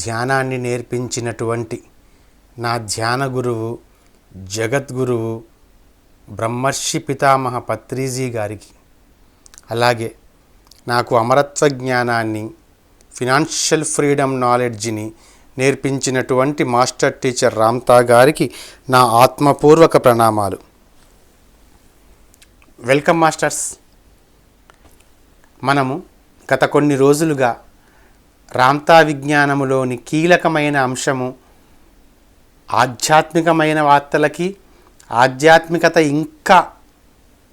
ధ్యానాన్ని నేర్పించినటువంటి నా ధ్యాన గురువు, జగద్గురువు బ్రహ్మర్షి పితామహ పత్రిజీ గారికి, అలాగే నాకు అమరత్వ జ్ఞానాన్ని, ఫినాన్షియల్ ఫ్రీడమ్ నాలెడ్జ్ని నేర్పించినటువంటి మాస్టర్ టీచర్ రామ్తా గారికి నా ఆత్మపూర్వక ప్రణామాలు. Welcome masters. మనము గత కొన్ని రోజులుగా రామ్తా విజ్ఞానములోని కీలకమైన అంశము, ఆధ్యాత్మికమైన వార్తలకి, ఆధ్యాత్మికత ఇంకా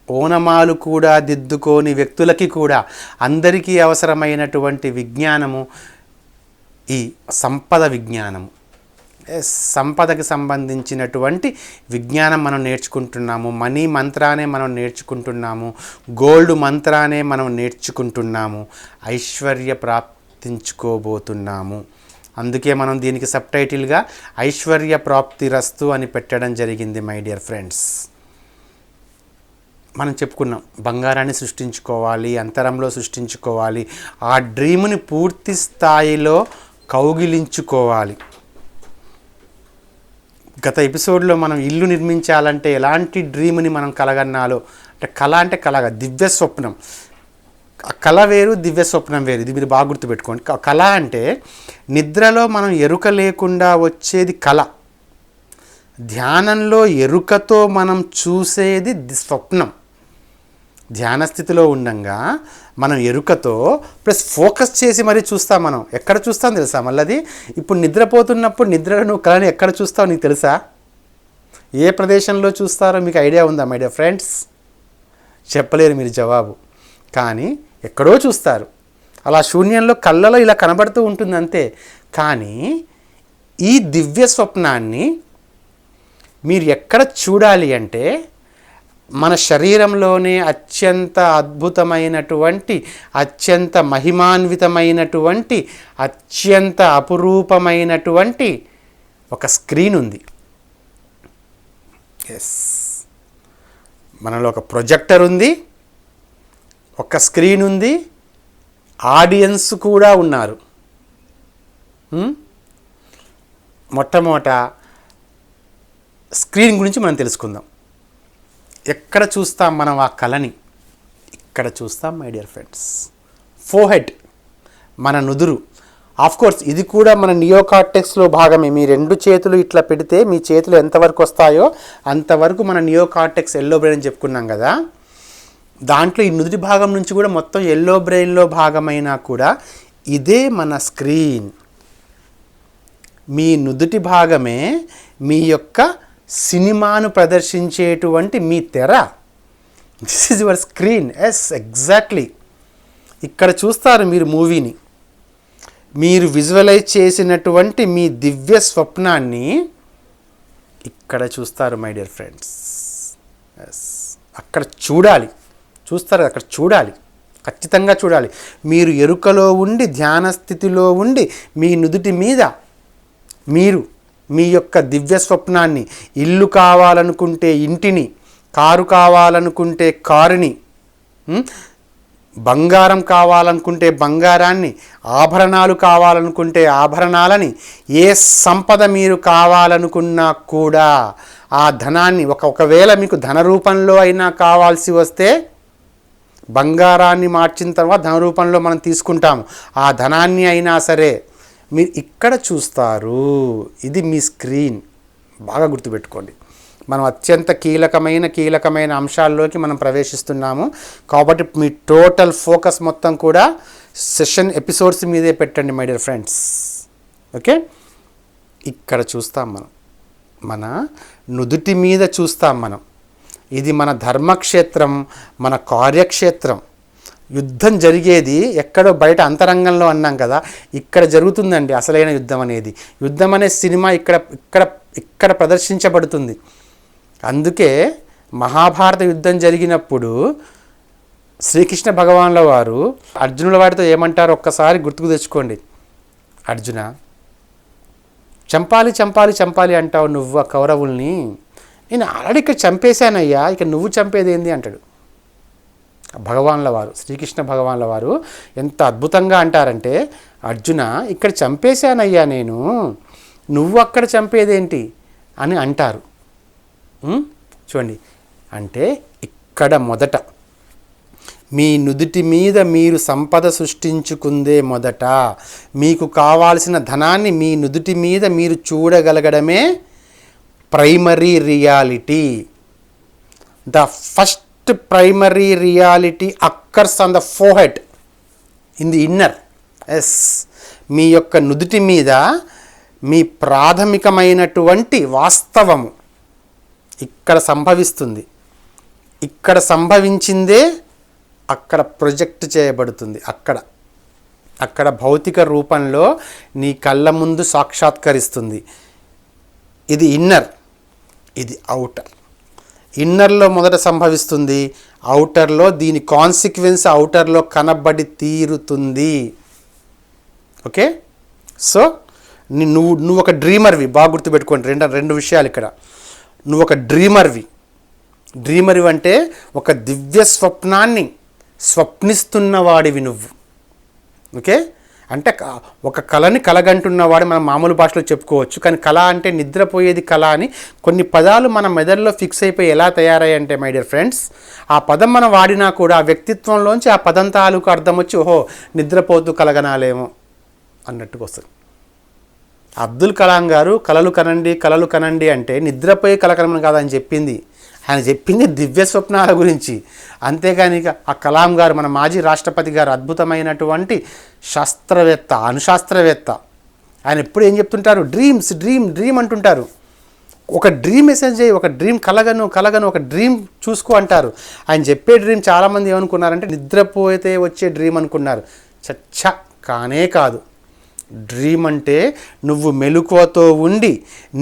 ఓనమాలు కూడా దిద్దుకోని వ్యక్తులకి కూడా అందరికీ అవసరమైనటువంటి విజ్ఞానము ఈ సంపద విజ్ఞానము. సంపదకి సంబంధించినటువంటి విజ్ఞానం మనం నేర్చుకుంటున్నాము. మనీ మంత్రానే మనం నేర్చుకుంటున్నాము. గోల్డ్ మంత్రానే మనం నేర్చుకుంటున్నాము. ఐశ్వర్య ప్రాప్తించుకోబోతున్నాము. అందుకే మనం దీనికి సబ్ టైటిల్గా ఐశ్వర్య ప్రాప్తిరస్తు అని పెట్టడం జరిగింది. మై డియర్ ఫ్రెండ్స్, మనం చెప్పుకున్నాం బంగారాన్ని సృష్టించుకోవాలి, అంతరంలో సృష్టించుకోవాలి, ఆ డ్రీమ్ని పూర్తి స్థాయిలో కౌగిలించుకోవాలి. గత ఎపిసోడ్లో మనం ఇల్లు నిర్మించాలంటే ఎలాంటి డ్రీమ్ని మనం కలగన్నాలో, అంటే కళ దివ్య స్వప్నం. కళ వేరు, దివ్య స్వప్నం వేరు. ఇది మీరు బాగా గుర్తుపెట్టుకోండి. కళ అంటే నిద్రలో మనం ఎరుక లేకుండా వచ్చేది కళ. ధ్యానంలో ఎరుకతో మనం చూసేది స్వప్నం. ధ్యాన స్థితిలో ఉండంగా మనం ఎరుకతో ప్లస్ ఫోకస్ చేసి మరీ చూస్తాం. మనం ఎక్కడ చూస్తాం తెలుసా? మళ్ళీ ఇప్పుడు నిద్రపోతున్నప్పుడు నిద్రలో నువ్వు కళని ఎక్కడ చూస్తావు నీకు తెలుసా? ఏ ప్రదేశంలో చూస్తారో మీకు ఐడియా ఉందా మై డియర్ ఫ్రెండ్స్? చెప్పలేరు మీరు జవాబు, కానీ ఎక్కడో చూస్తారు. అలా శూన్యంలో కళ్ళలో ఇలా కనబడుతూ ఉంటుంది అంతే. కానీ ఈ దివ్య స్వప్నాన్ని మీరు ఎక్కడ చూడాలి అంటే మన శరీరంలోనే అత్యంత అద్భుతమైనటువంటి, అత్యంత మహిమాన్వితమైనటువంటి, అత్యంత అపురూపమైనటువంటి ఒక స్క్రీన్ ఉంది. ఎస్, మనలో ఒక ప్రొజెక్టర్ ఉంది, ఒక స్క్రీన్ ఉంది, ఆడియన్స్ కూడా ఉన్నారు. మొట్టమొదట స్క్రీన్ గురించి మనం తెలుసుకుందాం. ఎక్కడ చూస్తాం మనం ఆ కళని? ఇక్కడ చూస్తాం మై డియర్ ఫ్రెండ్స్. ఫోహెడ్, మన నుదురు. ఆఫ్కోర్స్ ఇది కూడా మన నియోకార్టెక్స్లో భాగమే. మీ రెండు చేతులు ఇట్లా పెడితే మీ చేతులు ఎంతవరకు వస్తాయో అంతవరకు మన నియోకార్టెక్స్ ఎల్లో బ్రెయిన్ అని చెప్పుకున్నాం కదా. దాంట్లో ఈ నుదుటి భాగం నుంచి కూడా మొత్తం ఎల్లో బ్రెయిన్లో భాగమైనా కూడా ఇదే మన స్క్రీన్. మీ నుదుటి భాగమే మీ యొక్క సినిమాను ప్రదర్శించేటువంటి మీ తెర. This is your screen. Yes, exactly. ఇక్కడ చూస్తారు మీరు మూవీని. మీరు విజువలైజ్ చేసినటువంటి మీ దివ్య స్వప్నాన్ని ఇక్కడ చూస్తారు మై డియర్ ఫ్రెండ్స్. ఎస్, అక్కడ చూడాలి. చూస్తారు, అక్కడ చూడాలి, ఖచ్చితంగా చూడాలి. మీరు ఎరుకలో ఉండి, ధ్యాన స్థితిలో ఉండి మీ నుదుటి మీద మీరు మీ యొక్క దివ్య స్వప్నాన్ని, ఇల్లు కావాలనుకుంటే ఇంటిని, కారు కావాలనుకుంటే కారుని, బంగారం కావాలనుకుంటే బంగారాన్ని, ఆభరణాలు కావాలనుకుంటే ఆభరణాలని, ఏ సంపద మీరు కావాలనుకున్నా కూడా ఆ ధనాన్ని ఒకవేళ మీకు ధన రూపంలో అయినా కావాల్సి వస్తే బంగారాన్ని మార్చిన తర్వాత ధన రూపంలో మనం తీసుకుంటాము. ఆ ధనాన్ని అయినా సరే మీరు ఇక్కడ చూస్తారు. ఇది మీ స్క్రీన్. బాగా గుర్తుపెట్టుకోండి. మనం అత్యంత కీలకమైన అంశాల్లోకి మనం ప్రవేశిస్తున్నాము. కాబట్టి మీ టోటల్ ఫోకస్ మొత్తం కూడా సెషన్ ఎపిసోడ్స్ మీదే పెట్టండి మై డియర్ ఫ్రెండ్స్. ఓకే, ఇక్కడ చూస్తాం మనం, మన నుదుటి మీద చూస్తాం మనం. ఇది మన ధర్మక్షేత్రం, మన కార్యక్షేత్రం. యుద్ధం జరిగేది ఎక్కడో బయట అంతరంగంలో అన్నాం కదా, ఇక్కడ జరుగుతుందండి అసలైన యుద్ధం అనేది. యుద్ధం అనే సినిమా ఇక్కడ ప్రదర్శించబడుతుంది. అందుకే మహాభారత యుద్ధం జరిగినప్పుడు శ్రీకృష్ణ భగవానుల వారు అర్జునుల వారితో ఏమంటారో ఒక్కసారి గుర్తుకు తెచ్చుకోండి. అర్జున, చంపాలి అంటావు నువ్వు ఆ కౌరవుల్ని, నేను ఆల్రెడీ ఇక్కడ చంపేశానయ్యా, ఇక నువ్వు చంపేది ఏంది అంటాడు. భగవాన్ల వారు, శ్రీకృష్ణ భగవాన్ల వారు ఎంత అద్భుతంగా అంటారంటే, అర్జున ఇక్కడ చంపేశానయ్యా నేను, నువ్వు అక్కడ చంపేదేంటి అని అంటారు. చూడండి, అంటే ఇక్కడ మొదట మీ నుదుటి మీద మీరు సంపద సృష్టించుకుందే మొదట, మీకు కావాల్సిన ధనాన్ని మీ నుదుటి మీద మీరు చూడగలగడమే primary reality. The first primary reality occurs on the forehead in the inner. Yes, మీ యొక్క నుదుటి మీద మీ ప్రాథమికమైనటువంటి వాస్తవము ఇక్కడ సంభవిస్తుంది. ఇక్కడ సంభవించిందే అక్కడ ప్రొజెక్ట్ చేయబడుతుంది. అక్కడ భౌతిక రూపంలో నీ కళ్ళ ముందు సాక్షాత్కరిస్తుంది. ఇది ఇన్నర్, ఇది అవుటర్. ఇన్నర్లో మొదట సంభవిస్తుంది, అవుటర్లో దీని కాన్సిక్వెన్స్ అవుటర్లో కనబడి తీరుతుంది. ఓకే, సో నువ్వు ఒక డ్రీమర్వి. బాగా గుర్తుపెట్టుకోండి రెండు విషయాలు ఇక్కడ. నువ్వు ఒక డ్రీమర్వి అంటే ఒక దివ్య స్వప్నాన్ని స్వప్నిస్తున్నవాడివి నువ్వు. ఓకే, అంటే ఒక కళని కలగంటున్నవాడు మనం మామూలు భాషలో చెప్పుకోవచ్చు. కానీ కళ అంటే నిద్రపోయేది కళ అని కొన్ని పదాలు మన మెదడులో ఫిక్స్ అయిపోయి ఎలా తయారయ్యంటే మై డియర్ ఫ్రెండ్స్, ఆ పదం మనం వాడినా కూడా ఆ వ్యక్తిత్వంలోంచి ఆ పదం తాలూకు అర్థం వచ్చి ఓహో నిద్రపోతూ కలగనాలేమో అన్నట్టుగా వస్తుంది. అబ్దుల్ కలాం గారు కలలు కనండి అంటే నిద్రపోయి కలకనమని కాదని చెప్పింది. ఆయన చెప్పింది దివ్య స్వప్నాల గురించి. అంతేగాని ఆ కలాం గారు, మన మాజీ రాష్ట్రపతి గారు, అద్భుతమైనటువంటి శాస్త్రవేత్త, అణుశాస్త్రవేత్త. ఆయన ఎప్పుడు ఏం చెప్తుంటారు? డ్రీమ్ అంటుంటారు. ఒక డ్రీమ్ మెసేజ్ చేయి, ఒక డ్రీమ్ కలగను ఒక డ్రీమ్ చూసుకో అంటారు. ఆయన చెప్పే డ్రీమ్ చాలామంది ఏమనుకున్నారంటే నిద్రపోతే వచ్చే డ్రీమ్ అనుకున్నారు. కానే కాదు. డ్రీమ్ అంటే నువ్వు మెలకువతో ఉండి,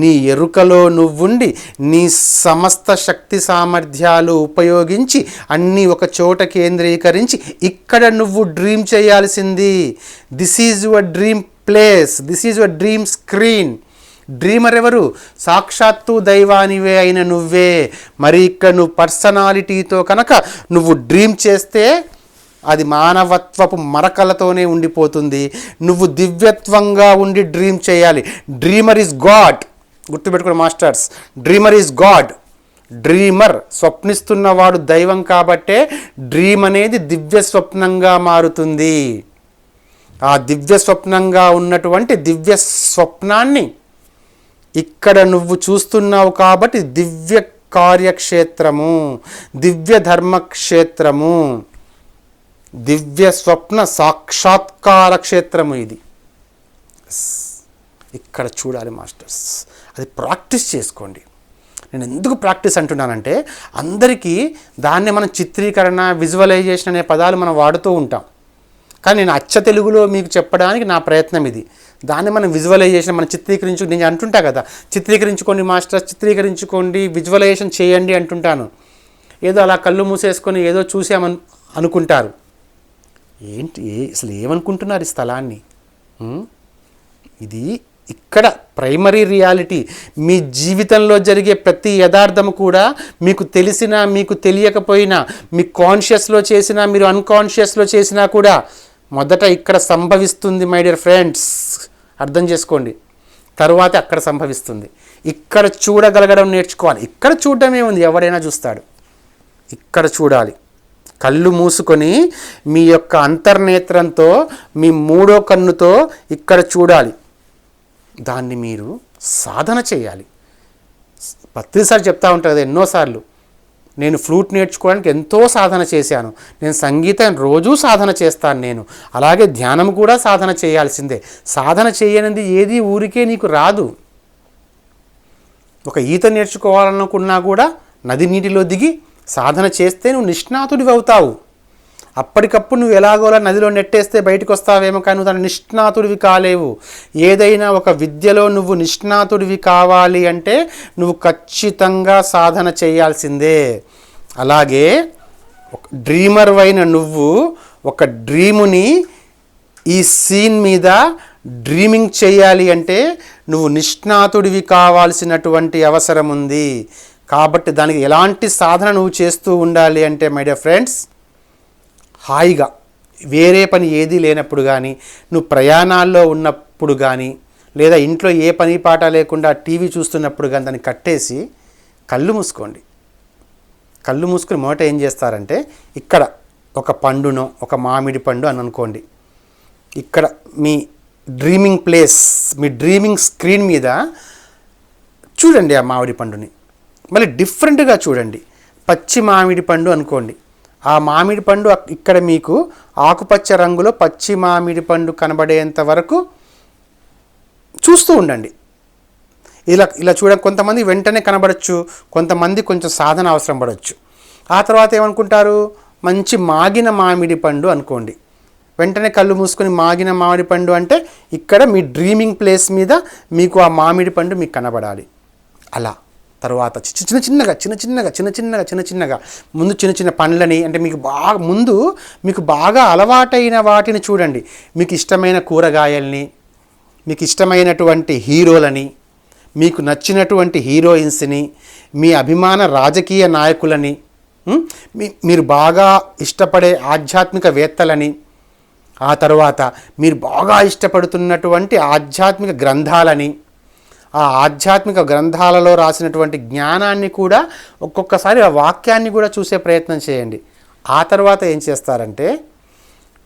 నీ ఎరుకలో నువ్వుండి, నీ సమస్త శక్తి సామర్థ్యాలు ఉపయోగించి అన్నీ ఒక చోట కేంద్రీకరించి ఇక్కడ నువ్వు డ్రీమ్ చేయాల్సింది. This is your dream place, this is your dream screen. Dreamer ఎవరు? సాక్షాత్తు దైవానివే అయిన నువ్వే. మరి ఇక్కడ నువ్వు పర్సనాలిటీతో కనుక నువ్వు డ్రీమ్ చేస్తే అది మానవత్వపు మరకలతోనే ఉండిపోతుంది. నువ్వు దివ్యత్వంగా ఉండి డ్రీమ్ చేయాలి. Dreamer is God. గుర్తుపెట్టుకున్న masters, dreamer is God. Dreamer స్వప్నిస్తున్నవాడు దైవం కాబట్టే డ్రీమ్ అనేది దివ్య స్వప్నంగా మారుతుంది. ఆ దివ్య స్వప్నంగా ఉన్నటువంటి దివ్య స్వప్నాన్ని ఇక్కడ నువ్వు చూస్తున్నావు కాబట్టి దివ్య కార్యక్షేత్రము, దివ్య ధర్మక్షేత్రము, దివ్య స్వప్న సాక్షాత్కార క్షేత్రము ఇది. ఇక్కడ చూడాలి మాస్టర్స్, అది ప్రాక్టీస్ చేసుకోండి. నేను ఎందుకు ప్రాక్టీస్ అంటున్నానంటే అందరికీ దాన్ని మనం చిత్రీకరణ, విజువలైజేషన్ అనే పదాలు మనం వాడుతూ ఉంటాం. కానీ నేను అచ్చ తెలుగులో మీకు చెప్పడానికి నా ప్రయత్నం ఇది. దాన్ని మనం విజువలైజేషన్, మనం నేను అంటుంటా కదా, చిత్రీకరించుకోండి మాస్టర్స్, చిత్రీకరించుకోండి, విజువలైజేషన్ చేయండి అంటుంటాను. ఏదో అలా కళ్ళు మూసేసుకొని ఏదో చూసామని అనుకుంటారు. అసలు ఏమనుకుంటున్నారు ఈ స్థలాన్ని? ఇది ఇక్కడ ప్రైమరీ రియాలిటీ. మీ జీవితంలో జరిగే ప్రతి యథార్థము కూడా మీకు తెలిసినా మీకు తెలియకపోయినా, మీ కాన్షియస్లో చేసినా మీరు అన్కాన్షియస్లో చేసినా కూడా మొదట ఇక్కడ సంభవిస్తుంది మై డియర్ ఫ్రెండ్స్. అర్థం చేసుకోండి. తరువాత అక్కడ సంభవిస్తుంది. ఇక్కడ చూడగలగడం నేర్చుకోవాలి. ఇక్కడ చూడడమే ఉంది, ఎవడైనా చూస్తాడు. ఇక్కడ చూడాలి. కళ్ళు మూసుకొని మీ యొక్క అంతర్నేత్రంతో, మీ మూడో కన్నుతో ఇక్కడ చూడాలి. దాన్ని మీరు సాధన చేయాలి. ప్రతిసారి చెప్తా ఉంటారు కదా, ఎన్నోసార్లు నేను ఫ్లూట్ నేర్చుకోవడానికి ఎంతో సాధన చేశాను. నేను సంగీతం రోజూ సాధన చేస్తాను. నేను అలాగే ధ్యానం కూడా సాధన చేయాల్సిందే. సాధన చేయనిది ఏది ఊరికే నీకు రాదు. ఒక ఈత నేర్చుకోవాలనుకున్నా కూడా నది నీటిలో దిగి సాధన చేస్తే నువ్వు నిష్ణాతుడివి అవుతావు. అప్పటికప్పుడు నువ్వు ఎలాగోలా నదిలో నెట్టేస్తే బయటకు వస్తావేమో, కానీ నువ్వు దాని నిష్ణాతుడివి కాలేవు. ఏదైనా ఒక విద్యలో నువ్వు నిష్ణాతుడివి కావాలి అంటే నువ్వు ఖచ్చితంగా సాధన చేయాల్సిందే. అలాగే ఒక డ్రీమర్ అయిన నువ్వు ఒక డ్రీముని ఈ సీన్ మీద డ్రీమింగ్ చేయాలి అంటే నువ్వు నిష్ణాతుడివి కావాల్సినటువంటి అవసరం ఉంది. కాబట్టి దానికి ఎలాంటి సాధన నువ్వు చేస్తూ ఉండాలి అంటే మై డియర్ ఫ్రెండ్స్, హాయిగా వేరే పని ఏదీ లేనప్పుడు కానీ, నువ్వు ప్రయాణాల్లో ఉన్నప్పుడు కానీ, లేదా ఇంట్లో ఏ పని పాట లేకుండా టీవీ చూస్తున్నప్పుడు కానీ దాన్ని కట్టేసి కళ్ళు మూసుకోండి. కళ్ళు మూసుకుని మొదట ఏం చేస్తారంటే, ఇక్కడ ఒక పండునో ఒక మామిడి పండు అని అనుకోండి, ఇక్కడ మీ డ్రీమింగ్ ప్లేస్, మీ డ్రీమింగ్ స్క్రీన్ మీద చూడండి ఆ మామిడి పండుని. మళ్ళీ డిఫరెంట్గా చూడండి, పచ్చి మామిడి పండు అనుకోండి. ఆ మామిడి పండు ఇక్కడ మీకు ఆకుపచ్చ రంగులో పచ్చి మామిడి పండు కనబడేంత వరకు చూస్తూ ఉండండి. ఇలా చూడ కొంతమంది వెంటనే కనబడచ్చు, కొంతమంది కొంచెం సాధన అవసరం పడవచ్చు. ఆ తర్వాత ఏమనుకుంటారు, మంచి మాగిన మామిడి పండు అనుకోండి. వెంటనే కళ్ళు మూసుకొని మాగిన మామిడి పండు అంటే ఇక్కడ మీ డ్రీమింగ్ ప్లేస్ మీద మీకు ఆ మామిడి పండు మీకు కనబడాలి. అలా తర్వాత చిన్న చిన్నగా ముందు చిన్న చిన్న పండ్లని, అంటే మీకు బాగా అలవాటైన వాటిని చూడండి. మీకు ఇష్టమైన కూరగాయల్ని, మీకు ఇష్టమైనటువంటి హీరోలని, మీకు నచ్చినటువంటి హీరోయిన్స్ని, మీ అభిమాన రాజకీయ నాయకులని, మీరు బాగా ఇష్టపడే ఆధ్యాత్మికవేత్తలని, ఆ తర్వాత మీరు బాగా ఇష్టపడుతున్నటువంటి ఆధ్యాత్మిక గ్రంథాలని, ఆ ఆధ్యాత్మిక గ్రంథాలలో రాసినటువంటి జ్ఞానాన్ని కూడా ఒక్కొక్కసారి ఆ వాక్యాన్ని కూడా చూసే ప్రయత్నం చేయండి. ఆ తర్వాత ఏం చేస్తారంటే,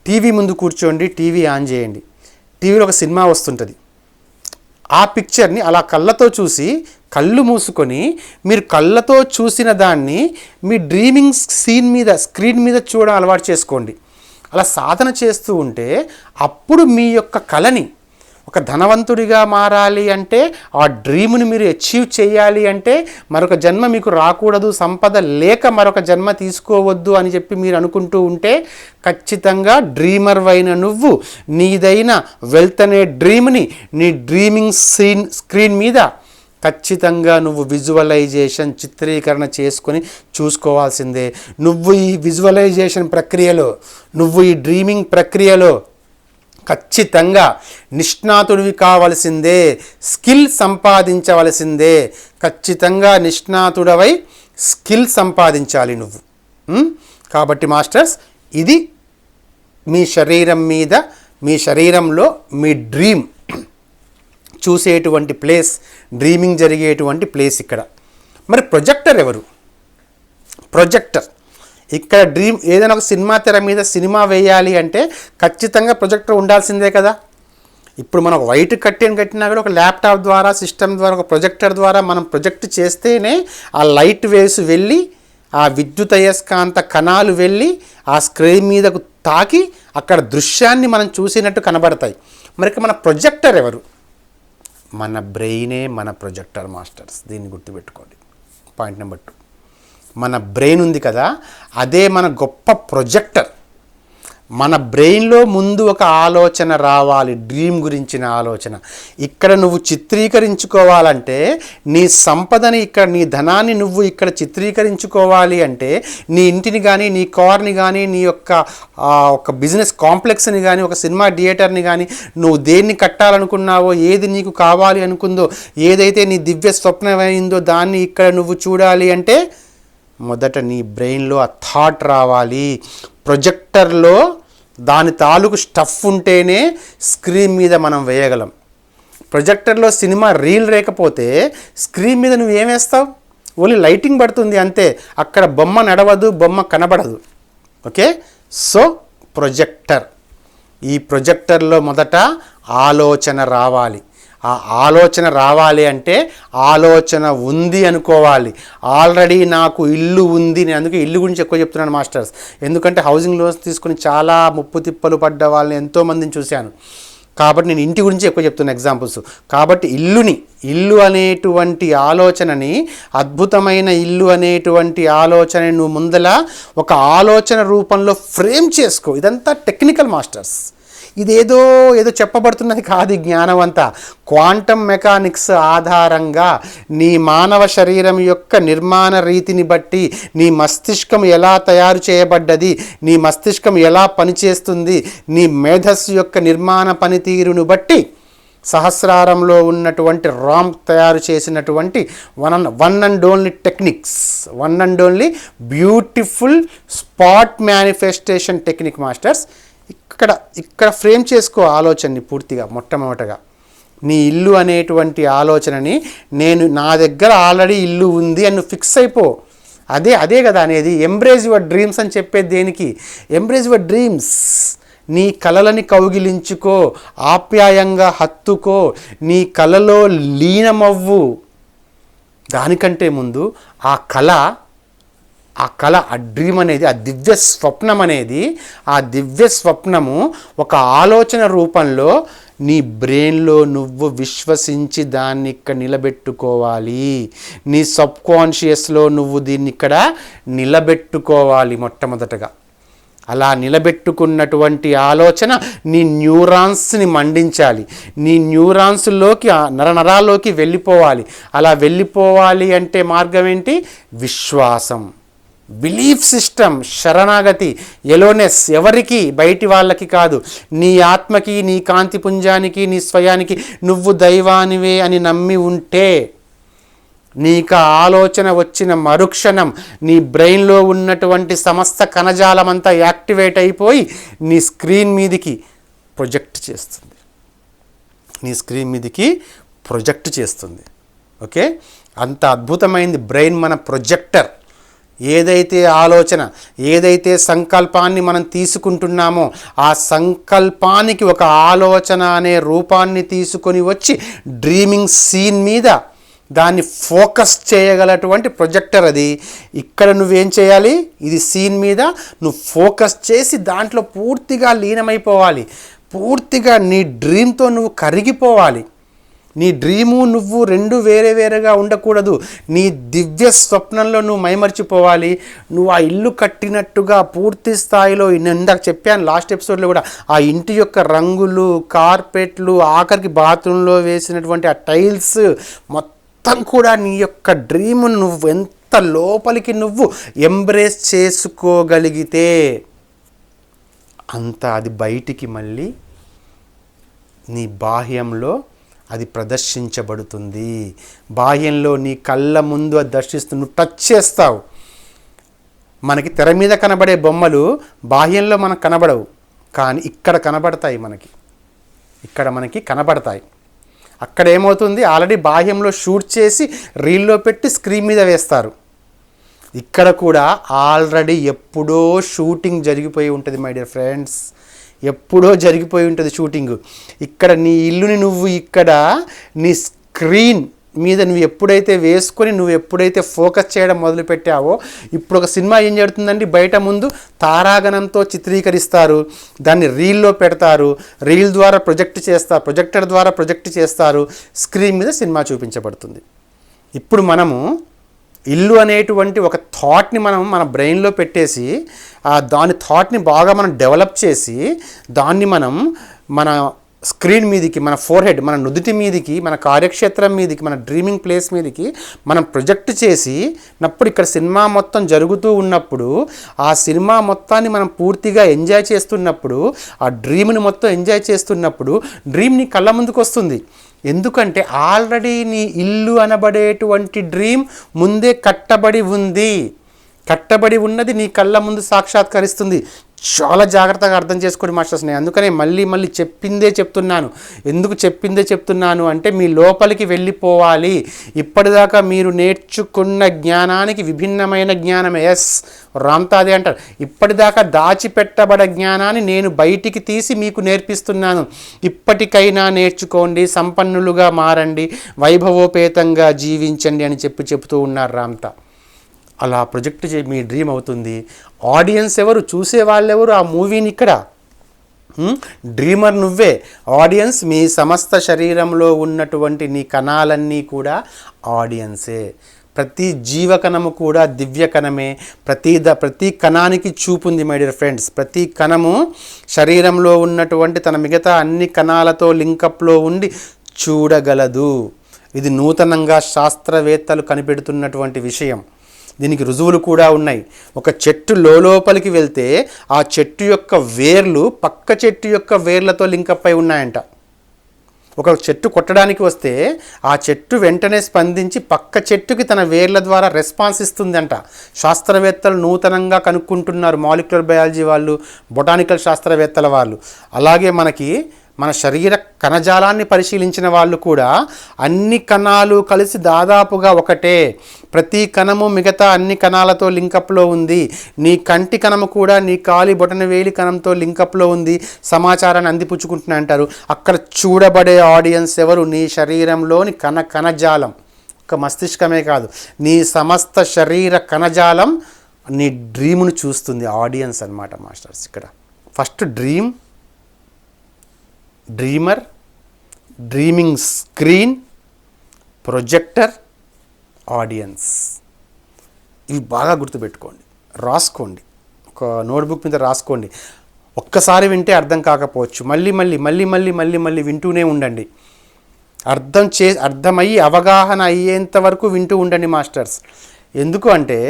టీవీ ముందు కూర్చోండి, టీవీ ఆన్ చేయండి. టీవీలో ఒక సినిమా వస్తుంటుంది. ఆ పిక్చర్ని అలా కళ్ళతో చూసి, కళ్ళు మూసుకొని మీరు కళ్ళతో చూసిన దాన్ని మీ డ్రీమింగ్ స్క్రీన్ మీద చూడడం అలవాటు చేసుకోండి. అలా సాధన చేస్తూ ఉంటే అప్పుడు మీ యొక్క కళని, ఒక ధనవంతుడిగా మారాలి అంటే, ఆ డ్రీమ్ని మీరు అచీవ్ చేయాలి అంటే, మరొక జన్మ మీకు రాకూడదు, సంపద లేక మరొక జన్మ తీసుకోవద్దు అని చెప్పి మీరు అనుకుంటూ ఉంటే, ఖచ్చితంగా డ్రీమర్ అయిన నువ్వు నీదైన వెల్త్ అనే డ్రీమ్ని నీ డ్రీమింగ్ స్క్రీన్ మీద ఖచ్చితంగా నువ్వు విజువలైజేషన్, చిత్రీకరణ చేసుకొని చూసుకోవాల్సిందే. నువ్వు ఈ విజువలైజేషన్ ప్రక్రియలో, నువ్వు ఈ డ్రీమింగ్ ప్రక్రియలో ఖచ్చితంగా నిష్ణాతుడివి కావలసిందే, స్కిల్ సంపాదించవలసిందే. ఖచ్చితంగా నిష్ణాతుడవై స్కిల్ సంపాదించాలి నువ్వు. కాబట్టి మాస్టర్స్, ఇది మీ శరీరం మీద, మీ శరీరంలో మీ డ్రీమ్ చూసేటువంటి ప్లేస్, డ్రీమింగ్ జరిగేటువంటి ప్లేస్ ఇక్కడ. మరి ప్రొజెక్టర్ ఎవరు? ప్రొజెక్టర్ ఇక్కడ ఏదైనా ఒక సినిమా తెర మీద సినిమా వేయాలి అంటే ఖచ్చితంగా ప్రొజెక్టర్ ఉండాల్సిందే కదా. ఇప్పుడు మనం ఒక వైట్ కట్టినా కూడా ఒక ల్యాప్టాప్ ద్వారా, సిస్టమ్ ద్వారా, ఒక ప్రొజెక్టర్ ద్వారా మనం ప్రొజెక్ట్ చేస్తేనే ఆ లైట్ వేవ్స్ వెళ్ళి, ఆ విద్యుదయస్కాంత కణాలు వెళ్ళి ఆ స్క్రీన్ మీదకు తాకి అక్కడ దృశ్యాన్ని మనం చూసినట్టు కనబడతాయి. మరి మన ప్రొజెక్టర్ ఎవరు? మన బ్రెయినే మన ప్రొజెక్టర్ మాస్టర్స్. దీన్ని గుర్తుపెట్టుకోండి. పాయింట్ నెంబర్ 2, మన బ్రెయిన్ ఉంది కదా, అదే మన గొప్ప ప్రొజెక్టర్. మన బ్రెయిన్లో ముందు ఒక ఆలోచన రావాలి, డ్రీమ్ గురించిన ఆలోచన. ఇక్కడ నువ్వు చిత్రీకరించుకోవాలంటే, నీ సంపదని ఇక్కడ, నీ ధనాన్ని నువ్వు ఇక్కడ చిత్రీకరించుకోవాలి అంటే, నీ ఇంటిని కానీ, నీ కార్ని కానీ, నీ ఒక బిజినెస్ కాంప్లెక్స్ని కానీ, ఒక సినిమా థియేటర్ని కానీ, నువ్వు దేన్ని కట్టాలనుకున్నావో, ఏది నీకు కావాలి అనుకుందో, ఏదైతే నీ దివ్య స్వప్నమైందో దాన్ని ఇక్కడ నువ్వు చూడాలి అంటే మొదట నీ బ్రెయిన్లో ఆ థాట్ రావాలి. ప్రొజెక్టర్లో దాని తాలూకు స్టఫ్ ఉంటేనే స్క్రీన్ మీద మనం వేయగలం. ప్రొజెక్టర్లో సినిమా రీల్ లేకపోతే స్క్రీన్ మీద నువ్వు ఏం వేస్తావు? ఓన్లీ లైటింగ్ పడుతుంది అంతే, అక్కడ బొమ్మ నడవదు, బొమ్మ కనబడదు. ఓకే, సో ప్రొజెక్టర్, ఈ ప్రొజెక్టర్లో మొదట ఆలోచన రావాలి. ఆ ఆలోచన రావాలి అంటే ఆలోచన ఉంది అనుకోవాలి. ఆల్రెడీ నాకు ఇల్లు ఉంది. నేను అందుకే ఇల్లు గురించి ఎక్కువ చెప్తున్నాను మాస్టర్స్. ఎందుకంటే హౌసింగ్ లోన్స్ తీసుకుని చాలా ముప్పు తిప్పలు పడ్డ వాళ్ళని ఎంతోమందిని చూశాను. కాబట్టి నేను ఇంటి గురించి ఎక్కువ చెప్తున్నా ఎగ్జాంపుల్స్. కాబట్టి ఇల్లు అనేటువంటి ఆలోచనని, అద్భుతమైన ఇల్లు అనేటువంటి ఆలోచనని నువ్వు ముందల ఒక ఆలోచన రూపంలో ఫ్రేమ్ చేసుకో. ఇదంతా టెక్నికల్ మాస్టర్స్. ఇదేదో చెప్పబడుతున్నది కాదు. జ్ఞానం అంతా క్వాంటమ్ మెకానిక్స్ ఆధారంగా నీ మానవ శరీరం యొక్క నిర్మాణ రీతిని బట్టి, నీ మస్తిష్కం ఎలా తయారు చేయబడ్డది, నీ మస్తిష్కం ఎలా పనిచేస్తుంది, నీ మేధస్సు యొక్క నిర్మాణ పనితీరును బట్టి సహస్రారంలో ఉన్నటువంటి రామ్ తయారు చేసినటువంటి one and only techniques, one and only beautiful spot manifestation technique masters. ఇక్కడ ఫ్రేమ్ చేసుకో ఆలోచనని పూర్తిగా. మొట్టమొదటగా నీ ఇల్లు అనేటువంటి ఆలోచనని నా దగ్గర ఆల్రెడీ ఇల్లు ఉంది అని నువ్వు ఫిక్స్ అయిపో. అదే కదా అనేది ఎంబ్రేజ్ యువర్ డ్రీమ్స్ అని చెప్పేది. దేనికి? Embrace your dreams. నీ కలలని కౌగిలించుకో, ఆప్యాయంగా హత్తుకో, నీ కలలో లీనమవ్వు. దానికంటే ముందు ఆ కళ, ఆ డ్రీమ్ అనేది, ఆ దివ్య స్వప్నం అనేది, ఆ దివ్య స్వప్నము ఒక ఆలోచన రూపంలో నీ బ్రెయిన్లో నువ్వు విశ్వసించి దాన్ని ఇక్కడ నిలబెట్టుకోవాలి. నీ సబ్ కాన్షియస్లో నువ్వు దీన్ని ఇక్కడ నిలబెట్టుకోవాలి మొట్టమొదటగా. అలా నిలబెట్టుకున్నటువంటి ఆలోచన నీ న్యూరాన్స్ని మండించాలి. నీ న్యూరాన్స్లోకి, నరనరాల్లోకి వెళ్ళిపోవాలి. అలా వెళ్ళిపోవాలి అంటే మార్గం ఏంటి? విశ్వాసం, బిలీఫ్ సిస్టమ్, శరణాగతి, ఎలోనెస్. ఎవరికి? బయటి వాళ్ళకి కాదు, నీ ఆత్మకి, నీ కాంతి పుంజానికి, నీ స్వయానికి నువ్వు దైవానివే అని నమ్మి ఉంటే, నీకు ఆలోచన వచ్చిన మరుక్షణం నీ బ్రెయిన్లో ఉన్నటువంటి సమస్త కణజాలమంతా యాక్టివేట్ అయిపోయి నీ స్క్రీన్ మీదికి ప్రొజెక్ట్ చేస్తుంది. నీ స్క్రీన్ మీదికి ప్రొజెక్ట్ చేస్తుంది. ఓకే, అంత అద్భుతమైంది బ్రెయిన్ మన ప్రొజెక్టర్. ఏదైతే ఆలోచన, ఏదైతే సంకల్పాన్ని మనం తీసుకుంటున్నామో ఆ సంకల్పానికి ఒక ఆలోచన అనే రూపాన్ని తీసుకొని వచ్చి డ్రీమింగ్ సీన్ మీద దాన్ని ఫోకస్ చేయగలటువంటి ప్రొజెక్టర్ అది. ఇక్కడ నువ్వేం చేయాలి? ఇది సీన్ మీద నువ్వు ఫోకస్ చేసి దాంట్లో పూర్తిగా లీనమైపోవాలి. పూర్తిగా నీ డ్రీమ్తో నువ్వు కరిగిపోవాలి. నీ డ్రీము నువ్వు రెండు వేరేగా ఉండకూడదు. నీ దివ్య స్వప్నంలో నువ్వు మైమర్చిపోవాలి. నువ్వు ఆ ఇల్లు కట్టినట్టుగా పూర్తి స్థాయిలో, ఇందాక చెప్పాను లాస్ట్ ఎపిసోడ్లో కూడా, ఆ ఇంటి యొక్క రంగులు, కార్పెట్లు, ఆఖరికి బాత్రూంలో వేసినటువంటి ఆ టైల్స్ మొత్తం కూడా నీ యొక్క డ్రీమును నువ్వు ఎంత లోపలికి నువ్వు ఎంబ్రేస్ చేసుకోగలిగితే అంత అది బయటికి మళ్ళీ నీ బాహ్యంలో అది ప్రదర్శించబడుతుంది. బాహ్యంలో నీ కళ్ళ ముందు అది దర్శిస్తూ నువ్వు టచ్ చేస్తావు. మనకి తెర మీద కనబడే బొమ్మలు బాహ్యంలో మనకు కనబడవు, కానీ ఇక్కడ కనబడతాయి. ఇక్కడ మనకి కనబడతాయి. అక్కడ ఏమవుతుంది? ఆల్రెడీ బాహ్యంలో షూట్ చేసి రీల్లో పెట్టి స్క్రీన్ మీద వేస్తారు. ఇక్కడ కూడా ఆల్రెడీ ఎప్పుడో షూటింగ్ జరిగిపోయి ఉంటుంది మై డియర్ ఫ్రెండ్స్. ఎప్పుడో జరిగిపోయి ఉంటుంది షూటింగ్. ఇక్కడ నీ ఇల్లుని నువ్వు ఇక్కడ నీ స్క్రీన్ మీద నువ్వు ఎప్పుడైతే వేసుకొని నువ్వు ఎప్పుడైతే ఫోకస్ చేయడం మొదలుపెట్టావో, ఇప్పుడు ఒక సినిమా ఏం జరుగుతుందండి, బయట ముందు తారాగణంతో చిత్రీకరిస్తారు, దాన్ని రీల్లో పెడతారు, రీల్ ద్వారా ప్రొజెక్టర్ ద్వారా ప్రొజెక్ట్ చేస్తారు, స్క్రీన్ మీద సినిమా చూపించబడుతుంది. ఇప్పుడు మనము ఇల్లు అనేటువంటి ఒక థాట్ని మన బ్రెయిన్లో పెట్టేసి దాని థాట్ని బాగా మనం డెవలప్ చేసి దాన్ని మన స్క్రీన్ మీదికి, మన ఫోర్హెడ్, మన నుదుటి మీదికి, మన కార్యక్షేత్రం మీదికి, మన డ్రీమింగ్ ప్లేస్ మీదికి మనం ప్రొజెక్ట్ చేసినప్పుడు ఇక్కడ సినిమా మొత్తం జరుగుతూ ఉన్నప్పుడు ఆ సినిమా మొత్తాన్ని మనం పూర్తిగా ఎంజాయ్ చేస్తున్నప్పుడు, ఆ డ్రీమ్ని మొత్తం ఎంజాయ్ చేస్తున్నప్పుడు డ్రీమ్ నీ కళ్ళ ముందుకు వస్తుంది. ఎందుకంటే ఆల్రెడీ నీ ఇల్లు అనబడేటువంటి డ్రీమ్ ముందే కట్టబడి ఉన్నది నీ కళ్ళ ముందు సాక్షాత్కరిస్తుంది. చాలా జాగ్రత్తగా అర్థం చేసుకోండి మాస్టర్స్. నేను అందుకనే మళ్ళీ చెప్పిందే చెప్తున్నాను. ఎందుకు చెప్తున్నాను అంటే మీ లోపలికి వెళ్ళిపోవాలి. ఇప్పటిదాకా మీరు నేర్చుకున్న జ్ఞానానికి విభిన్నమైన జ్ఞానమే. ఎస్, రామ్తాదే అంటారు, ఇప్పటిదాకా దాచిపెట్టబడ జ్ఞానాన్ని నేను బయటికి తీసి మీకు నేర్పిస్తున్నాను. ఇప్పటికైనా నేర్చుకోండి, సంపన్నులుగా మారండి, వైభవోపేతంగా జీవించండి అని చెప్తూ ఉన్నారు రామ్తా. అలా ప్రొజెక్ట్ మీ డ్రీమ్ అవుతుంది. ఆడియన్స్ ఎవరు? చూసేవాళ్ళెవరు ఆ మూవీని? ఇక్కడ డ్రీమర్ నువ్వే. ఆడియన్స్ మీ సమస్త శరీరంలో ఉన్నటువంటి నీ కణాలన్నీ కూడా ఆడియన్సే. ప్రతి జీవకణము కూడా దివ్యకణమే. ప్రతి కణానికి చూపుంది మై డియర్ ఫ్రెండ్స్. ప్రతి కణము శరీరంలో ఉన్నటువంటి తన మిగతా అన్ని కణాలతో లింకప్లో ఉండి చూడగలదు. ఇది నూతనంగా శాస్త్రవేత్తలు కనిపెడుతున్నటువంటి విషయం. దీనికి రుజువులు కూడా ఉన్నాయి. ఒక చెట్టు లోపలికి వెళ్తే ఆ చెట్టు యొక్క వేర్లు పక్క చెట్టు యొక్క వేర్లతో లింకప్ అయి ఉన్నాయంట. ఒక చెట్టు కొట్టడానికి వస్తే ఆ చెట్టు వెంటనే స్పందించి పక్క చెట్టుకి తన వేర్ల ద్వారా రెస్పాన్స్ ఇస్తుందంట. శాస్త్రవేత్తలు నూతనంగా కనుక్కుంటున్నారు, మాలిక్యులర్ బయాలజీ వాళ్ళు, బొటానికల్ శాస్త్రవేత్తల వాళ్ళు. అలాగే మన శరీర కణజాలాన్ని పరిశీలించిన వాళ్ళు కూడా అన్ని కణాలు కలిసి దాదాపుగా ఒకటే, ప్రతి కణము మిగతా అన్ని కణాలతో లింకప్లో ఉంది, నీ కంటి కణము కూడా నీ కాలి బొటనవేలి కణంతో లింకప్లో ఉంది, సమాచారాన్ని అందిపుచ్చుకుంటున్నా అంటారు. అక్కడ చూడబడే ఆడియన్స్ ఎవరు? నీ శరీరంలోని కణజాలం, ఒక మస్తిష్కమే కాదు, నీ సమస్త శరీర కణజాలం నీ డ్రీమ్ను చూస్తుంది. ఆడియన్స్ అన్నమాట మాస్టర్స్. ఇక్కడ first dreamer, dreaming screen, projector, audience. ఇవి బాగా గుర్తుపెట్టుకోండి, రాసుకోండి, ఒక నోట్బుక్ మీద రాసుకోండి. ఒక్కసారి వింటే అర్థం కాకపోవచ్చు, మళ్ళీ మళ్ళీ మళ్ళీ మళ్ళీ మళ్ళీ మళ్ళీ వింటూనే ఉండండి. అర్థమయ్యి అవగాహన అయ్యేంత వరకు వింటూ ఉండండి మాస్టర్స్. ఎందుకు అంటే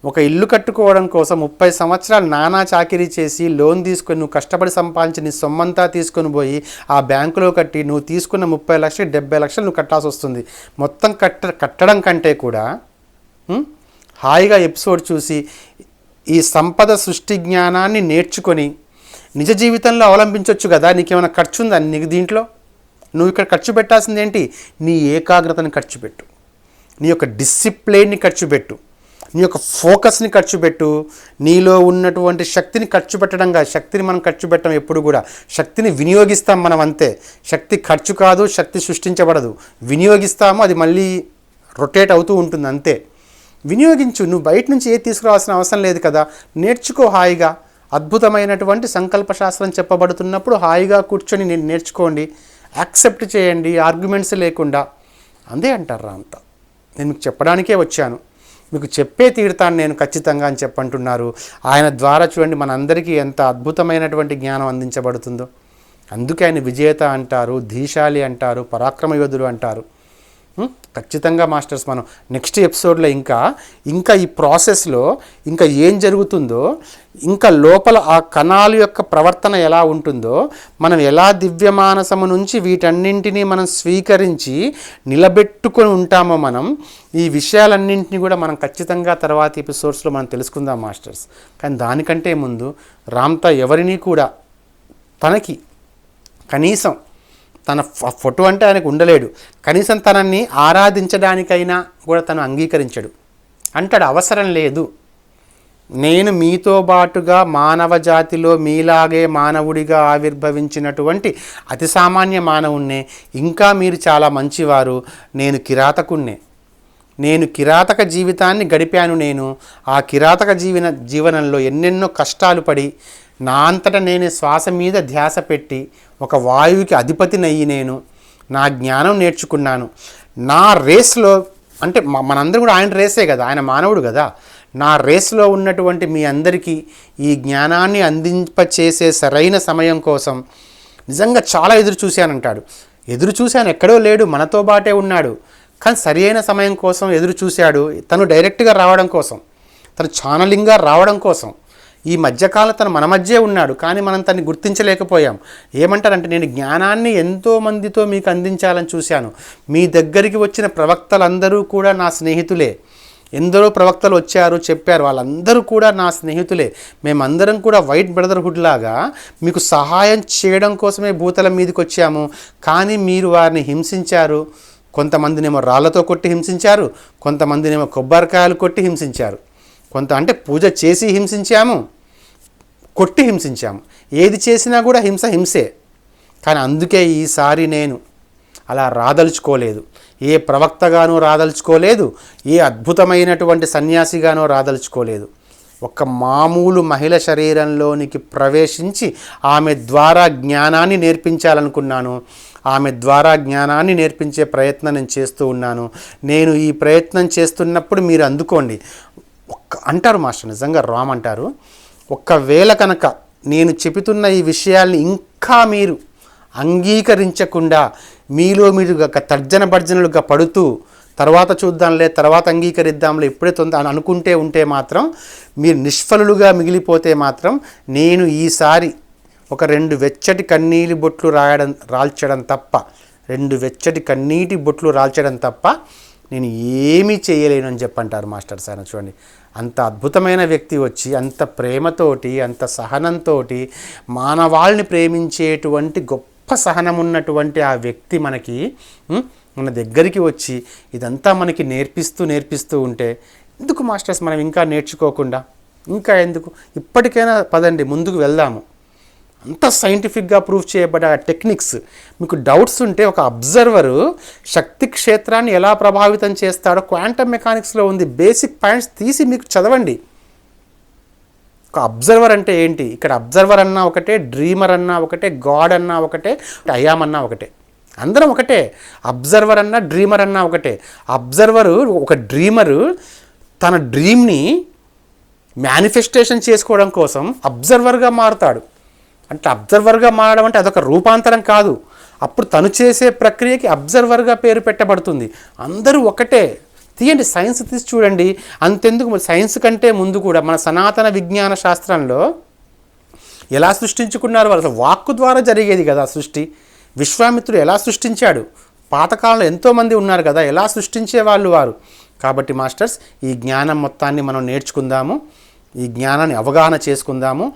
ఒక ఇల్లు కట్టుకోవడం కోసం 30 సంవత్సరాలు నానా చాకిరీ చేసి లోన్ తీసుకొని నువ్వు కష్టపడి సంపాదించి నీ సొమ్మంతా తీసుకొని పోయి ఆ బ్యాంకులో కట్టి నువ్వు తీసుకున్న 30 లక్షలు 70 లక్షలు నువ్వు కట్టాల్సి వస్తుంది. మొత్తం కట్టడం కంటే కూడా హాయిగా ఎపిసోడ్ చూసి ఈ సంపద సృష్టి జ్ఞానాన్ని నేర్చుకొని నిజ జీవితంలో అవలంబించవచ్చు కదా. నీకేమైనా ఖర్చు ఉందా నీకు దీంట్లో? నువ్వు ఇక్కడ ఖర్చు పెట్టాల్సింది ఏంటి? నీ ఏకాగ్రతని ఖర్చు పెట్టు, నీ యొక్క డిసిప్లిన్ని ఖర్చు పెట్టు, నీ యొక్క ఫోకస్ని ఖర్చు పెట్టు, నీలో ఉన్నటువంటి శక్తిని ఖర్చు పెట్టడంగా. శక్తిని మనం ఖర్చు పెట్టడం ఎప్పుడు కూడా, శక్తిని వినియోగిస్తాం మనం అంతే. శక్తి ఖర్చు కాదు, శక్తి సృష్టించబడదు, వినియోగిస్తాము, అది మళ్ళీ రొటేట్ అవుతూ ఉంటుంది అంతే. వినియోగించు, నువ్వు బయట నుంచి ఏది తీసుకురావాల్సిన అవసరం లేదు కదా. నేర్చుకో హాయిగా. అద్భుతమైనటువంటి సంకల్ప శాస్త్రం చెప్పబడుతున్నప్పుడు హాయిగా కూర్చొని నేను నేర్చుకోండి, యాక్సెప్ట్ చేయండి, ఆర్గ్యుమెంట్స్ లేకుండా. అంతే అంటారా అంతా. నేను మీకు చెప్పడానికే వచ్చాను, మీకు చెప్పే తీరుతాను నేను ఖచ్చితంగా అని చెప్పంటున్నారు. ఆయన ద్వారా చూడండి మనందరికీ ఎంత అద్భుతమైనటువంటి జ్ఞానం అందించబడుతుందో. అందుకే ఆయన విజేత అంటారు, ధీశాలి అంటారు, పరాక్రమ యోధుడు అంటారు. ఖచ్చితంగా మాస్టర్స్ మనం నెక్స్ట్ ఎపిసోడ్లో ఇంకా ఈ ప్రాసెస్లో ఇంకా ఏం జరుగుతుందో, ఇంకా లోపల ఆ కణాల యొక్క ప్రవర్తన ఎలా ఉంటుందో, మనం ఎలా దివ్యమానసము నుంచి వీటన్నింటినీ మనం స్వీకరించి నిలబెట్టుకొని ఉంటామో మనం, ఈ విషయాలన్నింటినీ కూడా మనం ఖచ్చితంగా తర్వాత ఎపిసోడ్స్లో మనం తెలుసుకుందాం మాస్టర్స్. కానీ దానికంటే ముందు రామ్తా ఎవరినీ కూడా తనకి కనీసం తన ఫోటో అంటే ఆయనకు ఉండలేడు, కనీసం తనని ఆరాధించడానికైనా కూడా తను అంగీకరించడు. అంటాడు అవసరం లేదు, నేను మీతో బాటుగా మానవ జాతిలో మీలాగే మానవుడిగా ఆవిర్భవించినటువంటి అతి సామాన్య మానవుణ్ణే, ఇంకా మీరు చాలా మంచివారు, నేను కిరాతకుణ్ణే, నేను కిరాతక జీవితాన్ని గడిపాను. నేను ఆ కిరాతక జీవనంలో ఎన్నెన్నో కష్టాలు పడి నా అంతటా నేను శ్వాస మీద ధ్యాస పెట్టి ఒక వాయువుకి అధిపతినయ్యి నేను నా జ్ఞానం నేర్చుకున్నాను. నా రేస్లో అంటే మనందరూ కూడా ఆయన రేసే కదా, ఆయన మానవుడు కదా. నా రేస్లో ఉన్నటువంటి మీ అందరికీ ఈ జ్ఞానాన్ని అందింపచేసే సరైన సమయం కోసం నిజంగా చాలా ఎదురు చూశానంటాడు. ఎదురు చూశాను, ఎక్కడో లేడు, మనతో బాటే ఉన్నాడు. కానీ సరి అయిన సమయం కోసం ఎదురు చూశాడు. తను డైరెక్ట్గా రావడం కోసం, తను ఛానలింగ్గా రావడం కోసం. ఈ మధ్యకాలం తను మన మధ్యే ఉన్నాడు, కానీ మనం తన్ని గుర్తించలేకపోయాం. ఏమంటారంటే నేను జ్ఞానాన్ని ఎంతోమందితో మీకు అందించాలని చూశాను. మీ దగ్గరికి వచ్చిన ప్రవక్తలందరూ కూడా నా స్నేహితులే. ఎందరో ప్రవక్తలు వచ్చారు, చెప్పారు, వాళ్ళందరూ కూడా నా స్నేహితులే. మేమందరం కూడా వైట్ బ్రదర్హుడ్ లాగా మీకు సహాయం చేయడం కోసమే భూతలం మీదకి వచ్చాము. కానీ మీరు వారిని హింసించారు. కొంతమందినేమో రాళ్లతో కొట్టి హింసించారు, కొంతమందినేమో కొబ్బరికాయలు కొట్టి హింసించారు, అంటే పూజ చేసి హింసించాము, కొట్టి హింసించాము. ఏది చేసినా కూడా హింసే. కానీ అందుకే ఈసారి నేను అలా రాదలుచుకోలేదు, ఏ ప్రవక్తగానో రాదలుచుకోలేదు, ఏ అద్భుతమైనటువంటి సన్యాసిగానో రాదలుచుకోలేదు. ఒక మామూలు మహిళ శరీరంలోనికి ప్రవేశించి ఆమె ద్వారా జ్ఞానాన్ని నేర్పించాలనుకున్నాను. ఆమె ద్వారా జ్ఞానాన్ని నేర్పించే ప్రయత్నం నేను చేస్తూ ఉన్నాను. నేను ఈ ప్రయత్నం చేస్తున్నప్పుడు మీరు అందుకోండి. అంటారు మాస్టర్, నిజంగా రామ్ అంటారు, ఒక్కవేళ కనుక నేను చెబుతున్న ఈ విషయాల్ని ఇంకా మీరు అంగీకరించకుండా మీలో మీరు తర్జన భర్జనలుగా పడుతూ తర్వాత చూద్దాంలే, తర్వాత అంగీకరిద్దాంలే, ఇప్పుడే అని అనుకుంటే ఉంటే మాత్రం, మీరు నిష్ఫలులుగా మిగిలిపోతే మాత్రం నేను ఈసారి ఒక 2 వెచ్చటి కన్నీలి బొట్లు రాల్చడం తప్ప 2 వెచ్చటి కన్నీటి బొట్లు రాల్చడం తప్ప నేను ఏమీ చేయలేను అని చెప్పంటారు మాస్టర్స్. ఆయన చూడండి, అంత అద్భుతమైన వ్యక్తి వచ్చి అంత ప్రేమతోటి అంత సహనంతో మానవాళ్ళని ప్రేమించేటువంటి గొప్ప సహనం ఉన్నటువంటి ఆ వ్యక్తి మన దగ్గరికి వచ్చి ఇదంతా మనకి నేర్పిస్తూ ఉంటే ఎందుకు మాస్టర్స్ మనం ఇంకా నేర్చుకోకుండా, ఇంకా ఎందుకు? ఇప్పటికైనా పదండి ముందుకు వెళ్దాము. అంత సైంటిఫిక్గా ప్రూవ్ చేయబడ్డ టెక్నిక్స్. మీకు డౌట్స్ ఉంటే ఒక అబ్జర్వరు శక్తి క్షేత్రాన్ని ఎలా ప్రభావితం చేస్తాడో క్వాంటమ్ మెకానిక్స్లో ఉంది. బేసిక్ పాయింట్స్ తీసి మీకు చదవండి. ఒక అబ్జర్వర్ అంటే ఏంటి? ఇక్కడ అబ్జర్వర్ అన్నా ఒకటే, డ్రీమర్ అన్నా ఒకటే, గాడ్ అన్నా ఒకటే, అయామ్ అన్నా ఒకటే, అందరం ఒకటే. అబ్జర్వర్ అన్నా డ్రీమర్ అన్నా ఒకటే. అబ్జర్వరు, ఒక డ్రీమరు తన డ్రీమ్ని మేనిఫెస్టేషన్ చేసుకోవడం కోసం అబ్జర్వర్గా మారుతాడు. అంటే అబ్జర్వర్గా మారడం అంటే అదొక రూపాంతరం కాదు. అప్పుడు తను చేసే ప్రక్రియకి అబ్జర్వర్గా పేరు పెట్టబడుతుంది. అందరూ ఒకటే. తీయండి, సైన్స్ తీసి చూడండి. అంతెందుకు, సైన్స్ కంటే ముందు కూడా మన సనాతన విజ్ఞాన శాస్త్రంలో ఎలా సృష్టించుకున్నారు వాళ్ళు? వాక్కు ద్వారా జరిగేది కదా సృష్టి. విశ్వామిత్రుడు ఎలా సృష్టించాడు? పాతకాలంలో ఎంతోమంది ఉన్నారు కదా, ఎలా సృష్టించే వాళ్ళు వారు. కాబట్టి మాస్టర్స్, ఈ జ్ఞానం మొత్తాన్ని మనం నేర్చుకుందాము, ఈ జ్ఞానాన్ని అవగాహన చేసుకుందాము.